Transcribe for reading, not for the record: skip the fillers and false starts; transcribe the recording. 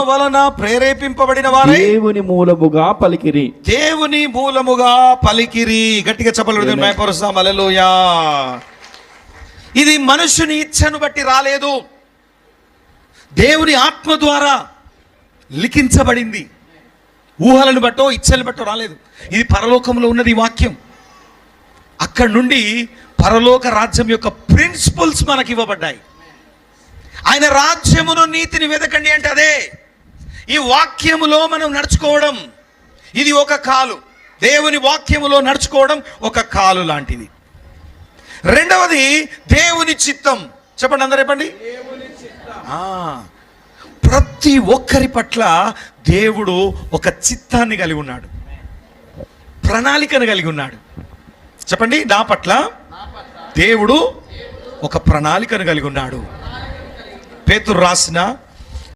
వలన ప్రేరేపింపబడిన వారై దేవుని మూలముగా పలికిరి. దేవుని మూలముగా పలికిరి. గట్టిగా చెప్పలేదు. మైపరుస్తాం. హల్లెలూయా. ఇది మనుషుని ఇచ్ఛను బట్టి రాలేదు, దేవుని ఆత్మ ద్వారా లిఖించబడింది. ఊహలను బట్టో ఇచ్ఛలను బట్టో రాలేదు. ఇది పరలోకంలో ఉన్నది ఈ వాక్యం. అక్కడి నుండి పరలోక రాజ్యం యొక్క ప్రిన్సిపల్స్ మనకి ఇవ్వబడ్డాయి. ఆయన రాజ్యమును నీతిని వెతకండి అంటే అదే. ఈ వాక్యములో మనం నడుచుకోవడం ఇది ఒక కాలు. దేవుని వాక్యములో నడుచుకోవడం ఒక కాలు లాంటిది. రెండవది దేవుని చిత్తం. చెప్పండి, అందరూ చెప్పండి. ప్రతి ఒక్కరి పట్ల దేవుడు ఒక చిత్తాన్ని కలిగి ఉన్నాడు, ప్రణాళికను కలిగి ఉన్నాడు. చెప్పండి, నా పట్ల దేవుడు ఒక ప్రణాళికను కలిగి ఉన్నాడు. పేతురు రాసిన